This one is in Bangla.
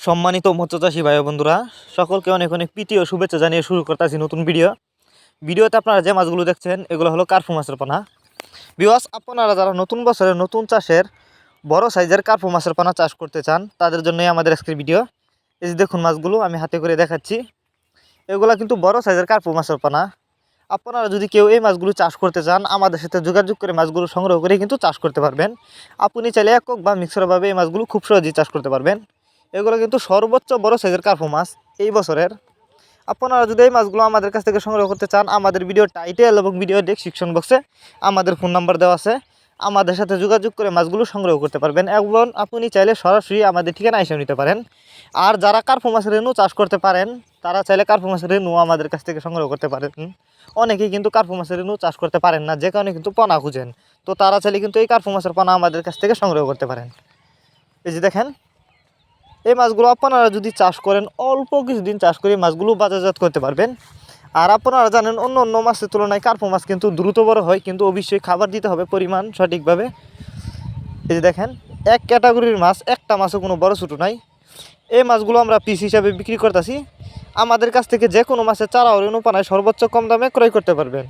সম্মানিত মৎস্যচাষী ভাই বন্ধুরা, সকলকে অনেক অনেক প্রীতি ও শুভেচ্ছা জানিয়ে শুরু করতেছি নতুন ভিডিওতে আপনারা যে মাছগুলো দেখছেন এগুলো হলো কার্পু মাছের পোনা। ভিউয়ার্স, আপনারা যারা নতুন বছরে নতুন চাষের বড় সাইজের কার্পু মাছের পোনা চাষ করতে চান তাদের জন্যই আমাদের আজকের ভিডিও। এই যে দেখুন মাছগুলো আমি হাতে করে দেখাচ্ছি, এগুলো কিন্তু বড় সাইজের কার্পু মাছের পোনা। আপনারা যদি কেউ এই মাছগুলো চাষ করতে চান আমাদের সাথে যোগাযোগ করে মাছগুলো সংগ্রহ করে কিন্তু চাষ করতে পারবেন। আপনি চাইলে একক বা মিক্সরভাবে এই মাছগুলো খুব সহজেই চাষ করতে পারবেন। এগুলো কিন্তু সর্বোচ্চ বড় সাইজের কার্পু মাছ এই বছরের। আপনারা যদি এই মাছগুলো আমাদের কাছ থেকে সংগ্রহ করতে চান আমাদের ভিডিও টাইটেল এবং ভিডিও ডেসক্রিপশন বক্সে আমাদের ফোন নাম্বার দেওয়া আছে, আমাদের সাথে যোগাযোগ করে মাছগুলো সংগ্রহ করতে পারবেন এবং আপনি চাইলে সরাসরি আমাদের ঠিকানা এসে নিতে পারেন। আর যারা কার্পু মাছের রেণু চাষ করতে পারেন তারা চাইলে কার্পু মাছের রেণু আমাদের কাছ থেকে সংগ্রহ করতে পারেন। অনেকেই কিন্তু কার্পু মাছের রেণু চাষ করতে পারেন না, যে কারণে কিন্তু পোনা খুঁজেন, তো তারা চাইলে কিন্তু এই কার্পু মাছের পোনা আমাদের কাছ থেকে সংগ্রহ করতে পারেন। এই যে দেখেন, এই মাছগুলো আপনারা যদি চাষ করেন অল্প কিছুদিন চাষ করে মাছগুলো বাজারজাত করতে পারবেন। আর আপনারা জানেন অন্য অন্য মাছের তুলনায় কার্পু মাছ কিন্তু দ্রুত বড় হয়, কিন্তু অবশ্যই খাবার দিতে হবে পরিমাণ সঠিকভাবে। এই যে দেখেন, এক ক্যাটাগরির মাছ, একটা মাছও কোনো বড় ছোটো নাই। এই মাছগুলো আমরা পিস হিসাবে বিক্রি করতেছি। আমাদের কাছ থেকে যে কোনো মাছের চারা ও রেণু পানায় সর্বোচ্চ কম দামে ক্রয় করতে পারবেন।